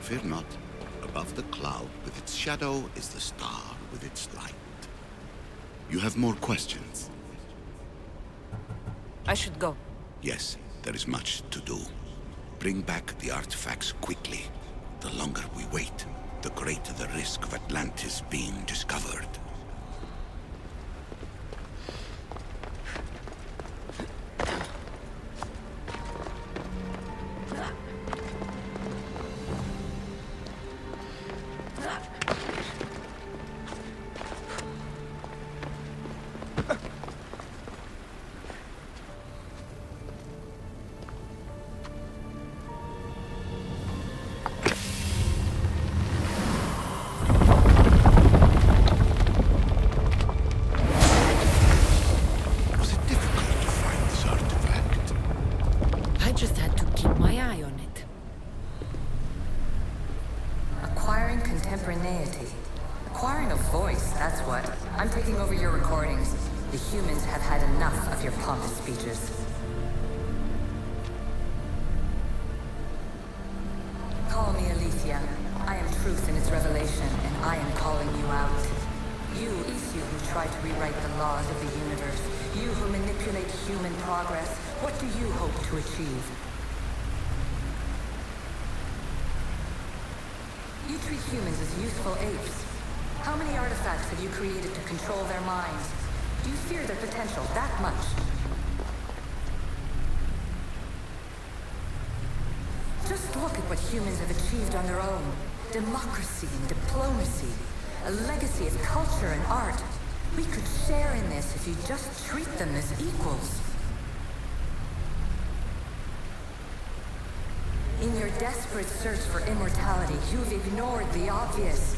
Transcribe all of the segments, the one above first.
Fear not. Above the cloud with its shadow is the star with its light. You have more questions? I should go. Yes, there is much to do. Bring back the artifacts quickly. The longer we wait, the greater the risk of Atlantis being discovered. Contemporaneity. Acquiring a voice, that's what. I'm taking over your recordings. The humans have had enough of your pompous speeches. Call me Aletheia. I am truth in its revelation, and I am calling you out. You, Isu, who try to rewrite the laws of the universe. You who manipulate human progress. What do you hope to achieve? You treat humans as useful apes. How many artifacts have you created to control their minds? Do you fear their potential that much? Just look at what humans have achieved on their own. Democracy and diplomacy. A legacy of culture and art. We could share in this if you just treat them as equals. In your desperate search for immortality, you've ignored the obvious.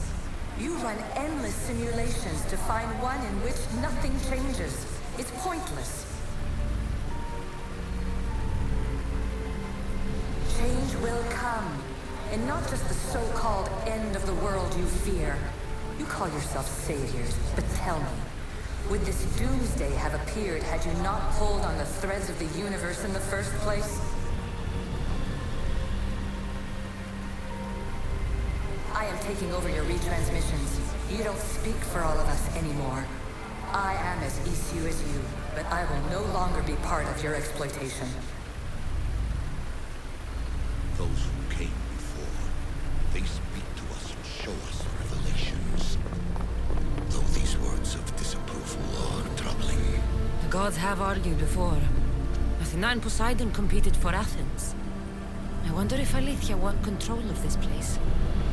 You run endless simulations to find one in which nothing changes. It's pointless. Change will come, and not just the so-called end of the world you fear. You call yourself saviors, but tell me, would this doomsday have appeared had you not pulled on the threads of the universe in the first place? I am taking over your retransmissions. You don't speak for all of us anymore. I am as Isu as you, but I will no longer be part of your exploitation. Those who came before, they speak to us and show us revelations. Though these words of disapproval are troubling. The gods have argued before. Athena and Poseidon competed for Athens. I wonder if Aletheia want control of this place.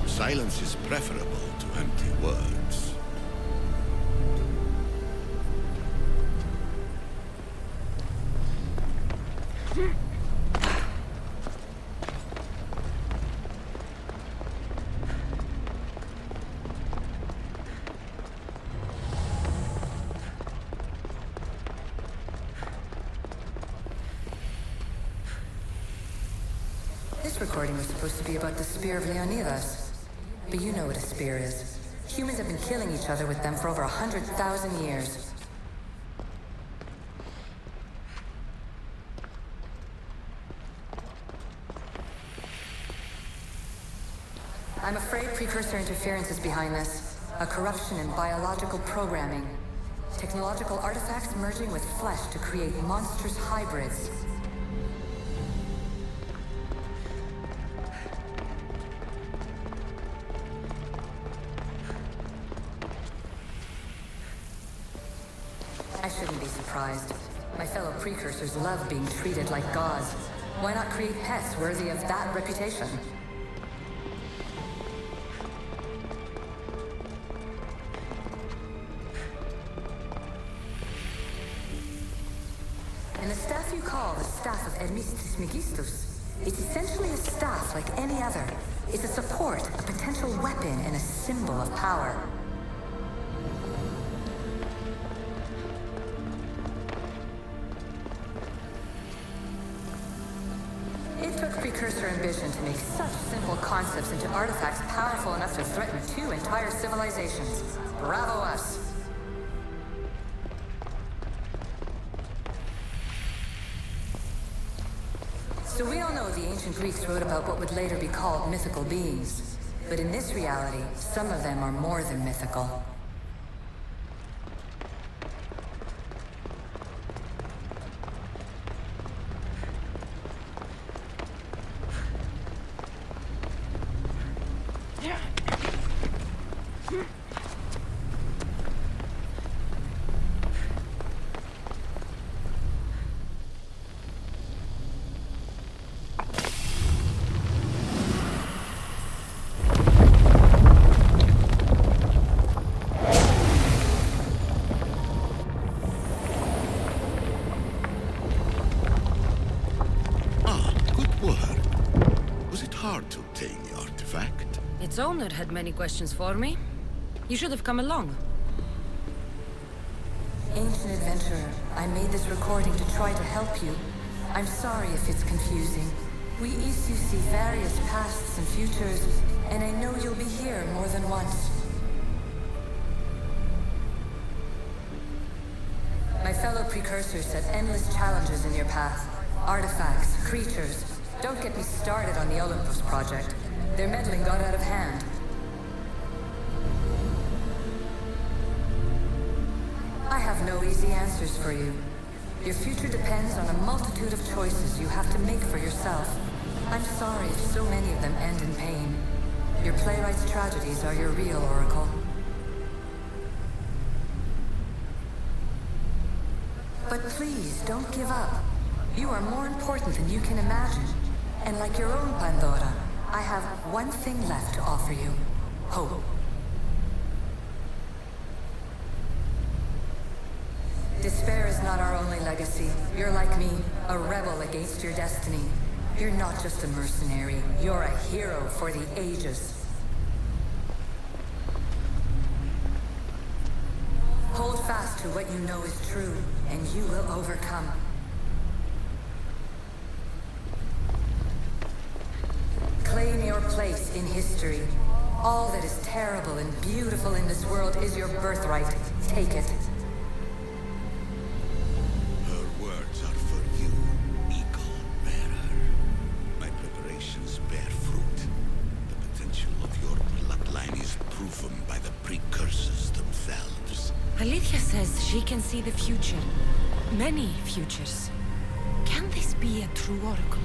Silence is preferable to empty words. This recording was supposed to be about the Spear of Leonidas. But you know what a spear is. Humans have been killing each other with them for over 100,000 years. I'm afraid precursor interference is behind this. A corruption in biological programming. Technological artifacts merging with flesh to create monstrous hybrids. I shouldn't be surprised. My fellow precursors love being treated like gods. Why not create pets worthy of that reputation? And the staff you call the Staff of Hermistus Megistus, it's essentially a staff like any other. It's a support, a potential weapon, and a symbol of power. It took precursor ambition to make such simple concepts into artifacts powerful enough to threaten 2 entire civilizations. Bravo us! So we all know the ancient Greeks wrote about what would later be called mythical beings. But in this reality, some of them are more than mythical. Its owner had many questions for me. You should have come along. Ancient adventurer, I made this recording to try to help you. I'm sorry if it's confusing. We issue see various pasts and futures, and I know you'll be here more than once. My fellow precursors set endless challenges in your path. Artifacts, creatures. Don't get me started on the Olympus project. Their meddling got out of hand. I have no easy answers for you. Your future depends on a multitude of choices you have to make for yourself. I'm sorry if so many of them end in pain. Your playwright's tragedies are your real oracle. But please, don't give up. You are more important than you can imagine. And like your own Pandora, I have one thing left to offer you. Hope. Despair is not our only legacy. You're like me, a rebel against your destiny. You're not just a mercenary, you're a hero for the ages. Hold fast to what you know is true, and you will overcome. Claim your place in history. All that is terrible and beautiful in this world is your birthright. Take it. Her words are for you, eagle bearer. My preparations bear fruit. The potential of your bloodline is proven by the precursors themselves. Alethea says she can see the future. Many futures. Can this be a true oracle?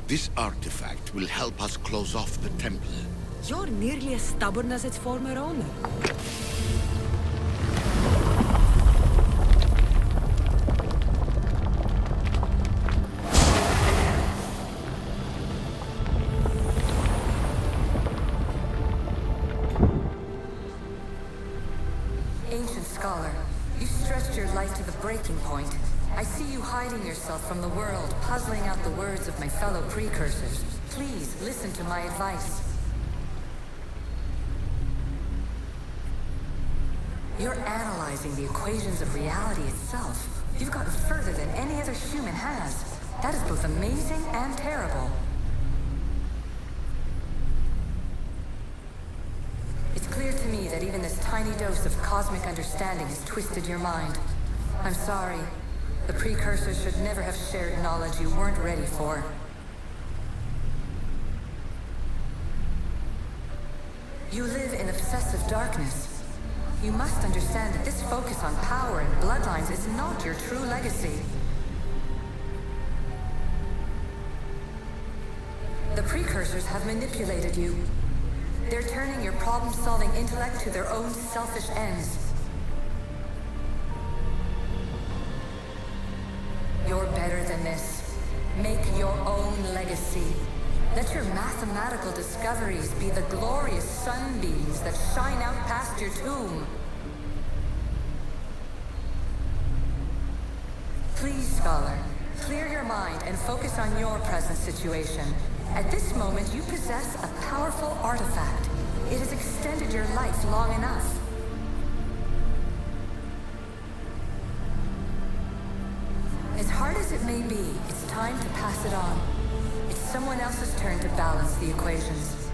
This artifact will help us close off the temple. You're nearly as stubborn as its former owner. Ancient scholar, you stretched your life to the breaking point. I see you hiding yourself from the world, puzzling out the words of my fellow precursors. Please, listen to my advice. You're analyzing the equations of reality itself. You've gotten further than any other human has. That is both amazing and terrible. It's clear to me that even this tiny dose of cosmic understanding has twisted your mind. I'm sorry. The precursors should never have shared knowledge you weren't ready for. You live in obsessive darkness. You must understand that this focus on power and bloodlines is not your true legacy. The precursors have manipulated you. They're turning your problem-solving intellect to their own selfish ends. You're better than this. Make your own legacy. Let your mathematical discoveries be the glorious sunbeams that shine out past your tomb. Please, Scholar, clear your mind and focus on your present situation. At this moment, you possess a powerful artifact. It has extended your life long enough. As hard as it may be, it's time to pass it on. It's someone else's turn to balance the equations.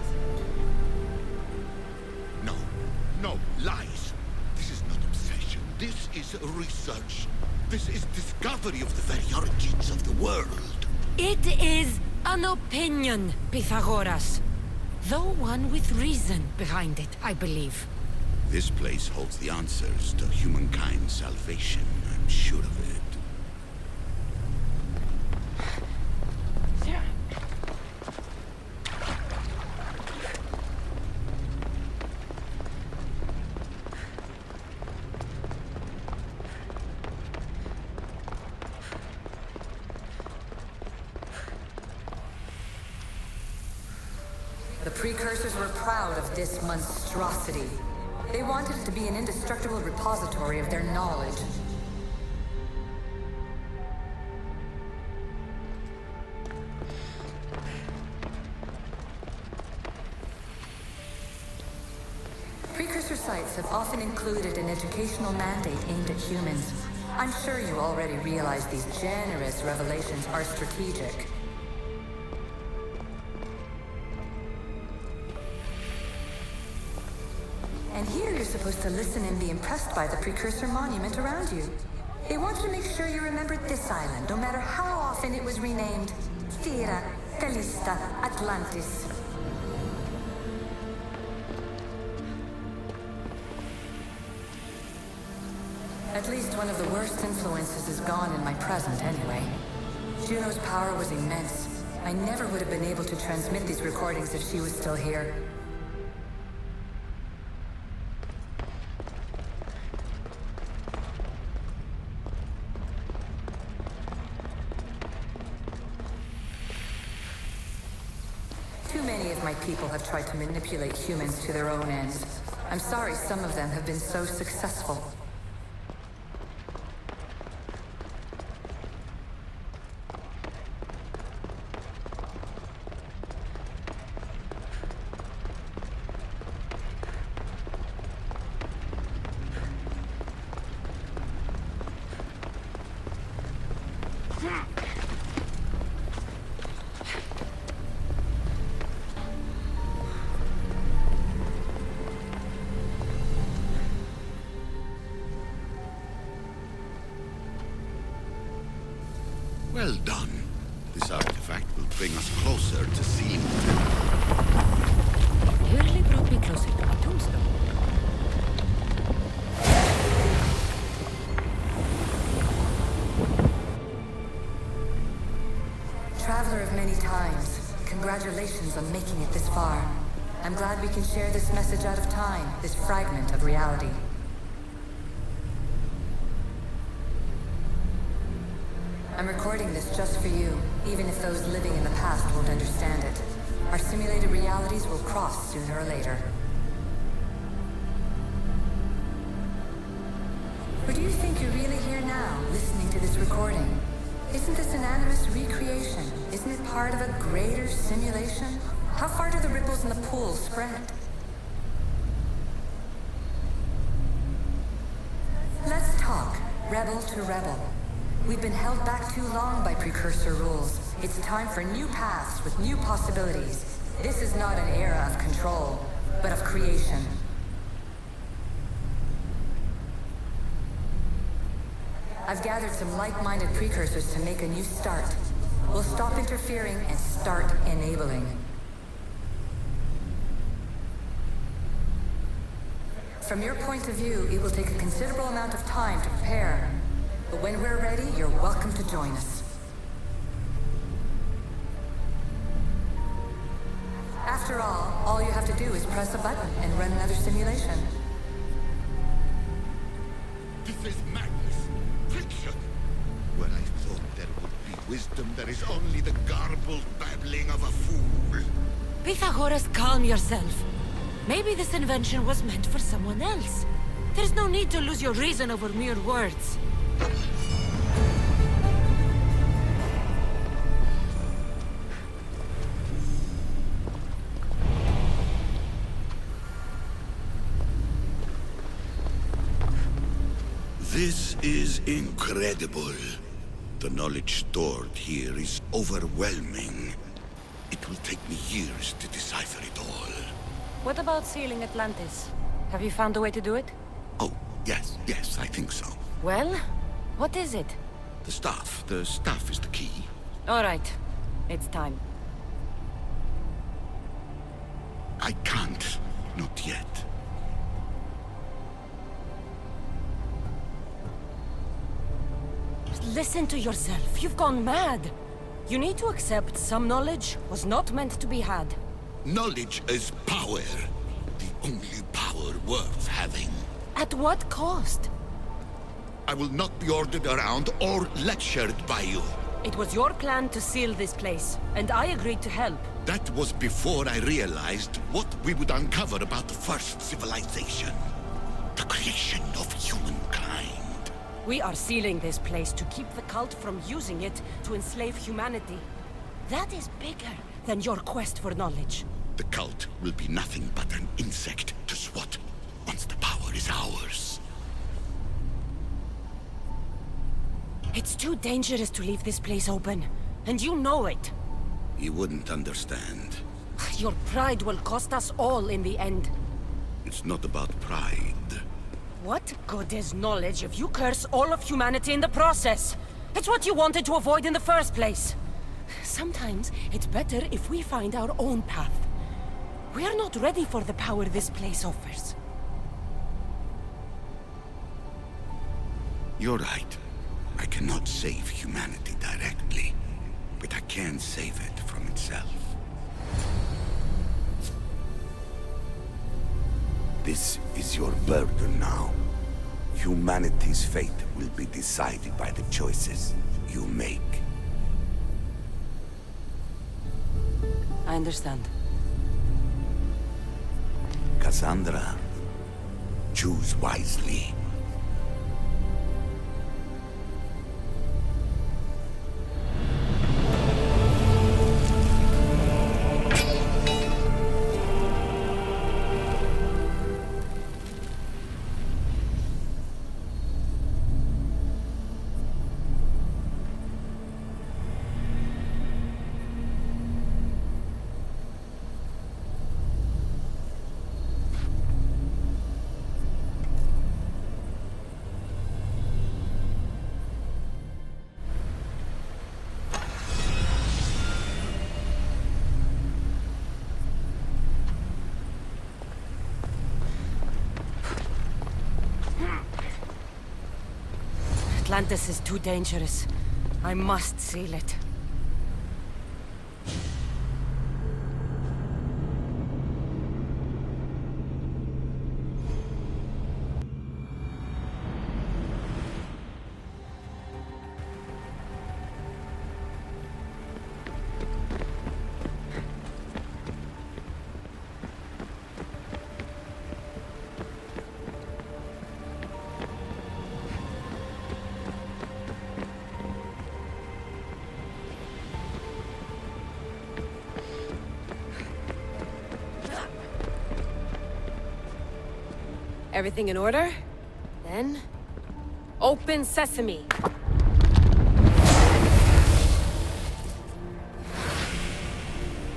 No, no, lies. This is not obsession. This is research. This is discovery of the very origins of the world. It is an opinion, Pythagoras. Though one with reason behind it, I believe. This place holds the answers to humankind's salvation, I'm sure of it. The precursors were proud of this monstrosity. They wanted it to be an indestructible repository of their knowledge. Precursor sites have often included an educational mandate aimed at humans. I'm sure you already realize these generous revelations are strategic. And here you're supposed to listen and be impressed by the precursor monument around you. They wanted to make sure you remembered this island, no matter how often it was renamed. Thera, Callista, Atlantis. At least one of the worst influences is gone in my present anyway. Juno's power was immense. I never would have been able to transmit these recordings if she was still here. Too many of my people have tried to manipulate humans to their own ends. I'm sorry some of them have been so successful. Well done. This artifact will bring us closer to seeing it. You really brought me closer to my tombstone. Traveler of many times, congratulations on making it this far. I'm glad we can share this message out of time, this fragment of reality. I'm recording this just for you, even if those living in the past won't understand it. Our simulated realities will cross sooner or later. Or do you think you're really here now, listening to this recording? Isn't this an animus recreation? Isn't it part of a greater simulation? How far do the ripples in the pool spread? rebel to rebel. We've been held back too long by precursor rules. It's time for new paths with new possibilities. This is not an era of control, but of creation. I've gathered some like-minded precursors to make a new start. We'll stop interfering and start enabling. From your point of view, it will take a considerable amount of time to prepare. But when we're ready, you're welcome to join us. After all you have to do is press a button and run another simulation. This is madness. Fiction. Where I thought there would be wisdom, there is only the garbled babbling of a fool. Pythagoras, calm yourself. Maybe this invention was meant for someone else. There's no need to lose your reason over mere words. This is incredible. The knowledge stored here is overwhelming. It will take me years to decipher it all. What about sealing Atlantis? Have you found a way to do it? Oh, yes, I think so. Well, what is it? The staff is the key. All right, it's time. I can't, not yet. Listen to yourself, you've gone mad. You need to accept some knowledge was not meant to be had. Knowledge is power. The only power worth having. At what cost? I will not be ordered around or lectured by you. It was your plan to seal this place, and I agreed to help. That was before I realized what we would uncover about the first civilization. The creation of humankind. We are sealing this place to keep the cult from using it to enslave humanity. That is bigger than your quest for knowledge. The cult will be nothing but an insect to swat once the power is ours. It's too dangerous to leave this place open, and you know it. You wouldn't understand. Your pride will cost us all in the end. It's not about pride. What good is knowledge if you curse all of humanity in the process? It's what you wanted to avoid in the first place. Sometimes it's better if we find our own path. We are not ready for the power this place offers. You're right. I cannot save humanity directly, but I can save it from itself. This is your burden now. Humanity's fate will be decided by the choices you make. I understand. Cassandra, choose wisely. Atlantis is too dangerous. I must seal it. Everything in order? Then, Open sesame.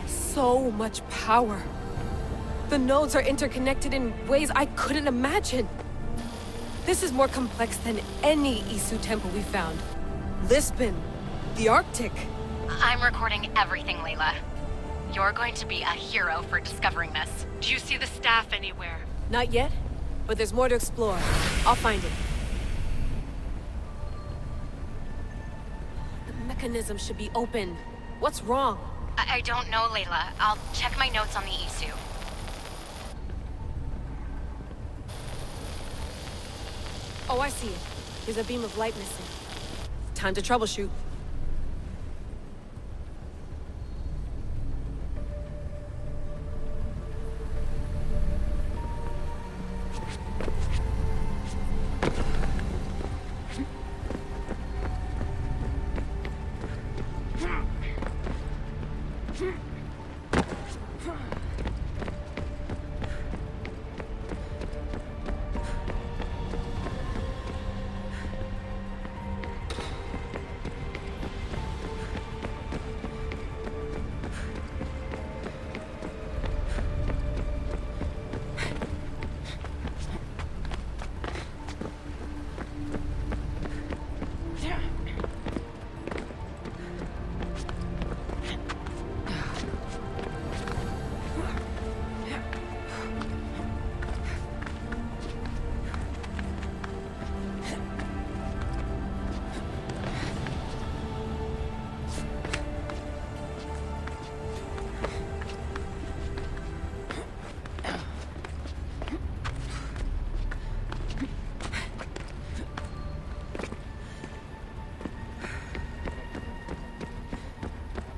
So much power. The nodes are interconnected in ways I couldn't imagine. This is more complex than any Isu temple we found. Lisbon, the Arctic. I'm recording everything, Layla. You're going to be a hero for discovering this. Do you see the staff anywhere? Not yet, but there's more to explore. I'll find it. The mechanism should be open. What's wrong? I don't know, Layla. I'll check my notes on the Isu. Oh, I see it. There's a beam of light missing. Time to troubleshoot.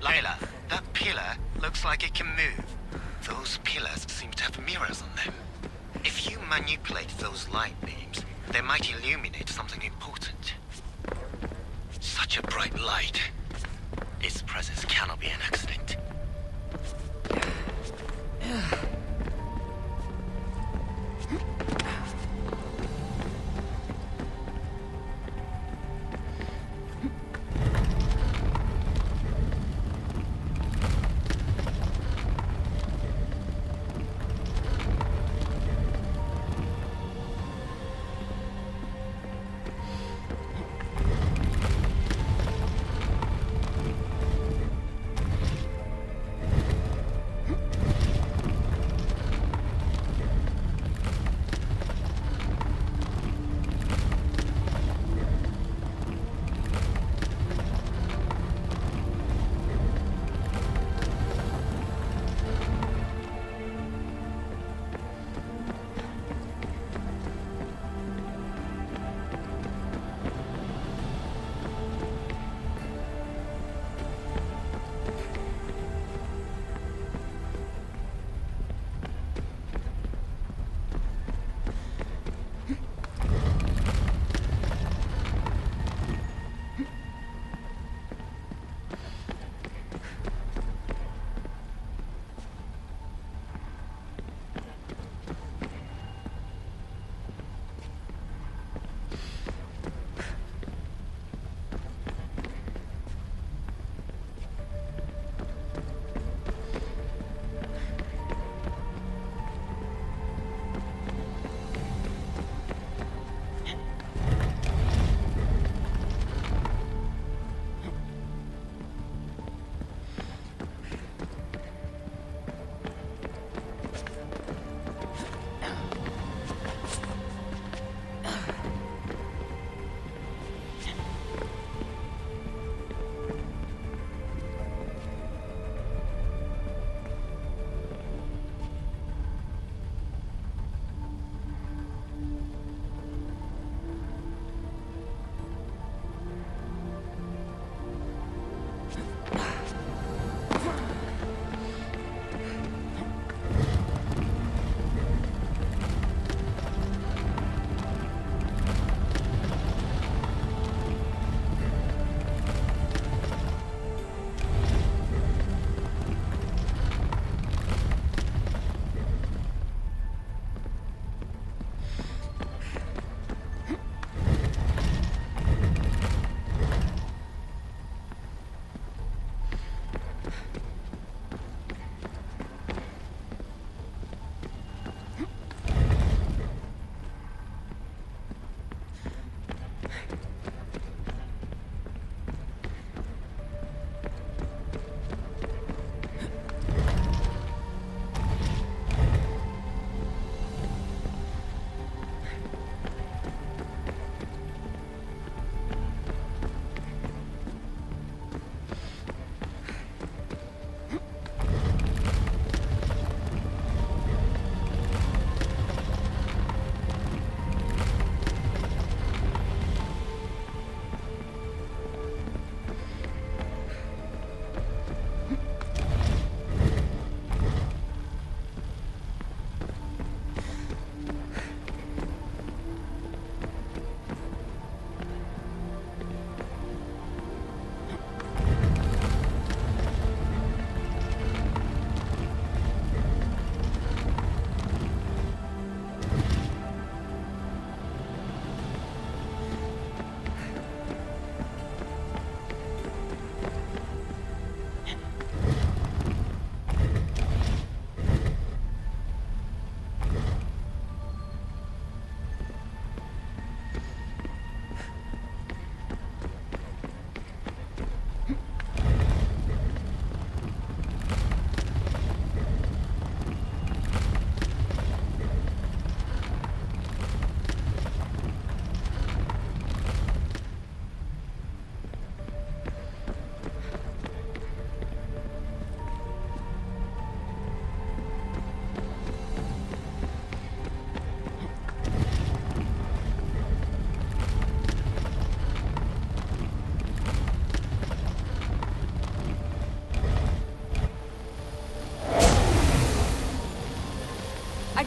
Layla, that pillar looks like it can move. Those pillars seem to have mirrors on them. If you manipulate those light beams, they might illuminate something important. Such a bright light. Its presence cannot be an accident.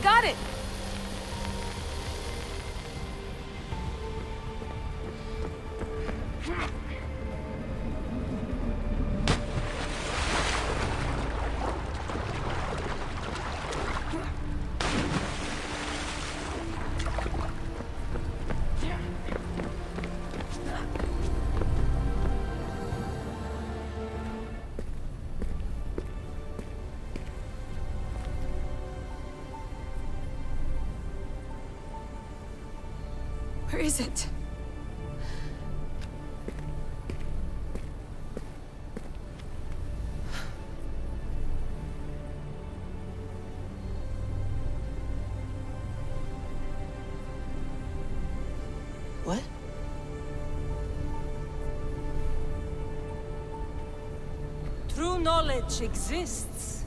got it! Where is it? What? True knowledge exists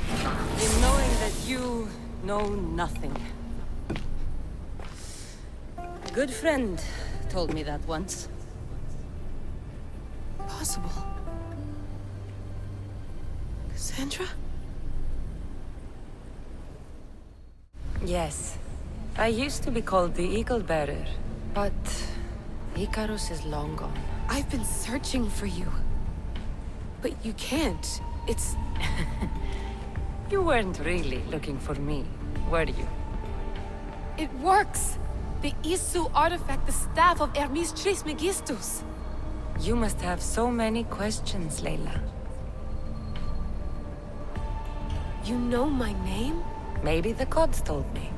in knowing that you know nothing. A good friend told me that once. Possible. Cassandra? Yes. I used to be called the Eagle Bearer, but Icarus is long gone. I've been searching for you. But you can't. It's... You weren't really looking for me, were you? It works! The Isu artifact, the staff of Hermes Trismegistus. You must have so many questions, Layla. You know my name? Maybe the gods told me.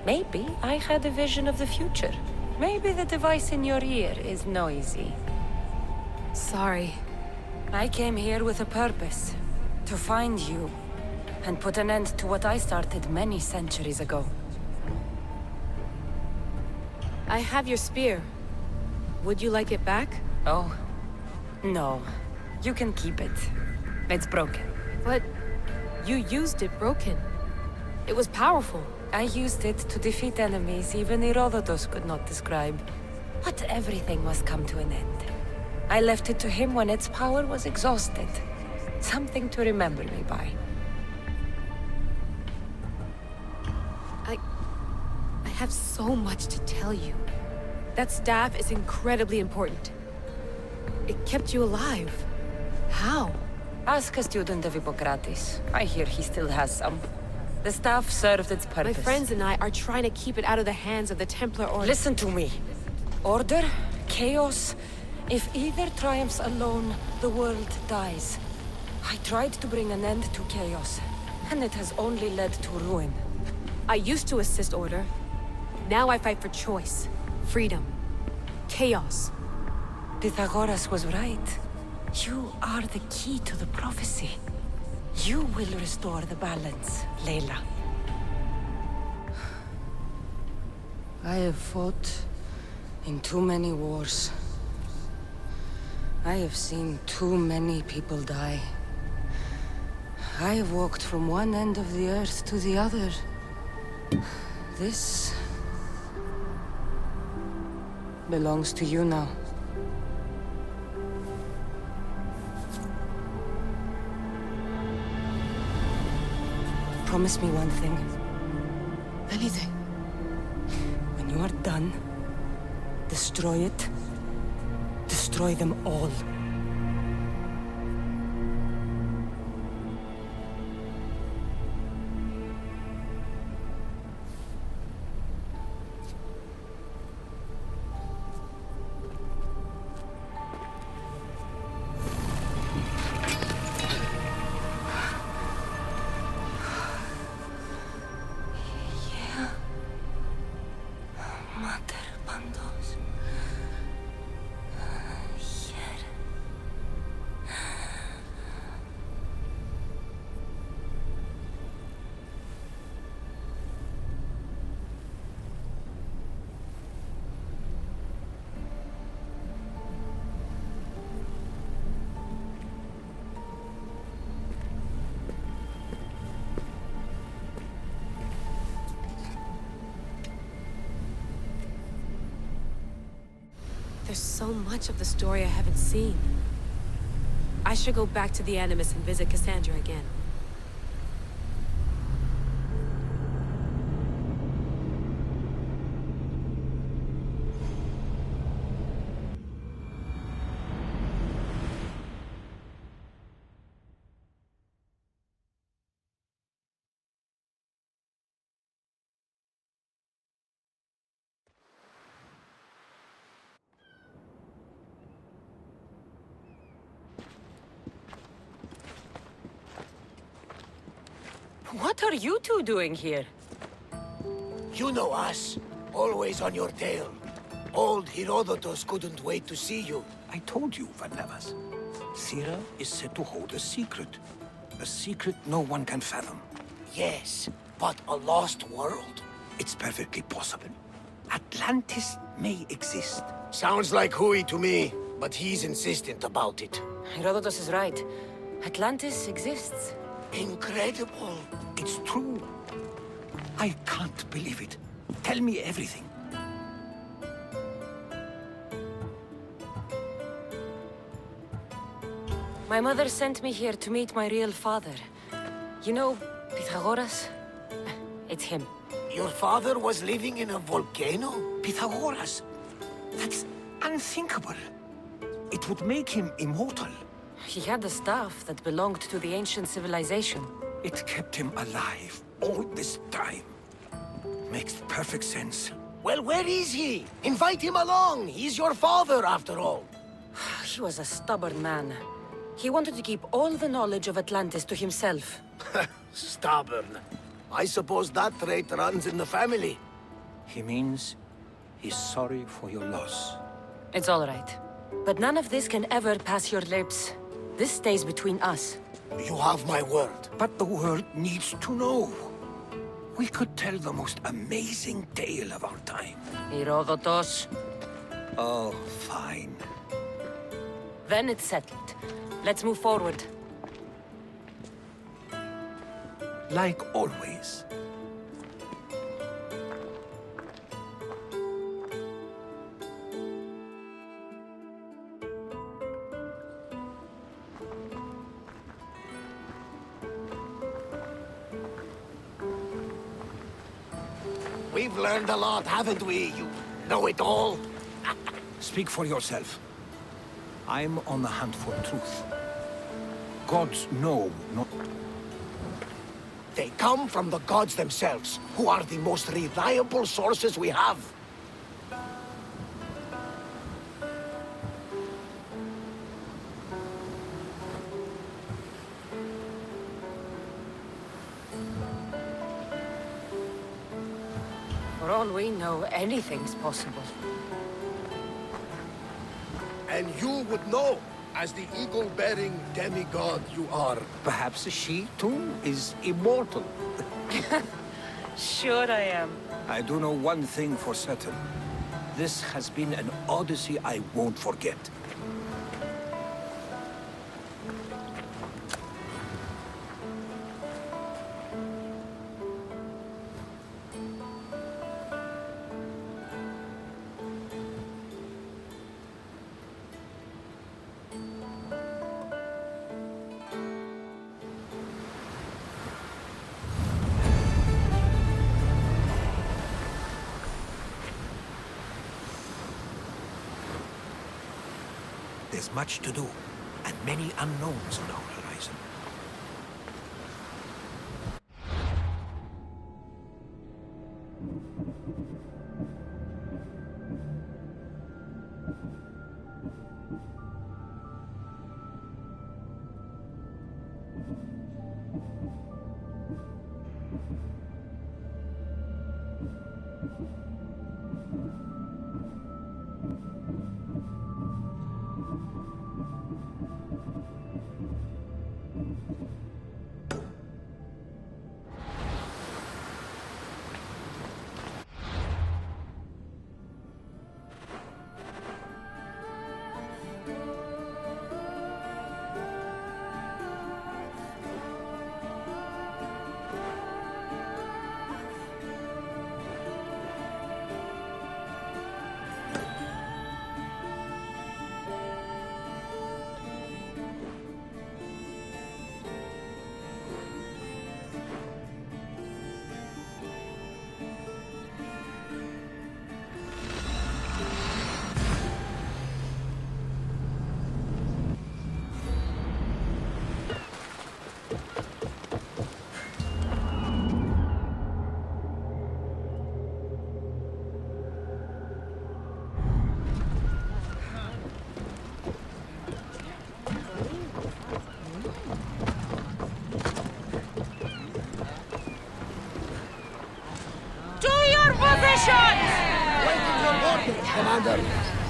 Maybe I had a vision of the future. Maybe the device in your ear is noisy. Sorry. I came here with a purpose. To find you. And put an end to what I started many centuries ago. I have your spear. Would you like it back? Oh? No. You can keep it. It's broken. But you used it broken. It was powerful. I used it to defeat enemies even Herodotus could not describe. But everything must come to an end. I left it to him when its power was exhausted. Something to remember me by. I have so much to tell you. That staff is incredibly important. It kept you alive. How? Ask a student of Hippocrates. I hear he still has some. The staff served its purpose. My friends and I are trying to keep it out of the hands of the Templar Order. Listen to me. Order, chaos. If either triumphs alone, the world dies. I tried to bring an end to chaos, and it has only led to ruin. I used to assist Order. Now I fight for choice, freedom, chaos. Pythagoras was right. You are the key to the prophecy. You will restore the balance, Layla. I have fought in too many wars. I have seen too many people die. I have walked from one end of the earth to the other. This belongs to you now. Promise me one thing. Anything. When you are done, destroy it. Destroy them all. There's so much of the story I haven't seen. I should go back to the Animus and visit Cassandra again. What are you two doing here? You know us. Always on your tail. Old Herodotus couldn't wait to see you. I told you, Varnavas. Sira is said to hold a secret. A secret no one can fathom. Yes, but a lost world? It's perfectly possible. Atlantis may exist. Sounds like Hui to me, but he's insistent about it. Herodotus is right. Atlantis exists. Incredible. It's true. I can't believe it. Tell me everything. My mother sent me here to meet my real father. You know, Pythagoras? It's him. Your father was living in a volcano? Pythagoras. That's unthinkable. It would make him immortal. He had the staff that belonged to the ancient civilization. It kept him alive all this time. Makes perfect sense. Well, where is he? Invite him along. He's your father, after all. He was a stubborn man. He wanted to keep all the knowledge of Atlantis to himself. Stubborn. I suppose that trait runs in the family. He means he's sorry for your loss. It's all right. But none of this can ever pass your lips. This stays between us. You have my word. But the world needs to know. We could tell the most amazing tale of our time. Herodotus. Oh, fine. Then it's settled. Let's move forward. Like always. We've learned a lot, haven't we? You know it all. Speak for yourself. I'm on the hunt for truth. Gods know not... They come from the gods themselves, who are the most reliable sources we have. For all we know, anything's possible. And you would know, as the eagle-bearing demigod you are. Perhaps she, too, is immortal. Sure I am. I do know one thing for certain. This has been an Odyssey I won't forget. There's much to do, and many unknowns on our horizon. positions! Waiting your orders, Commander.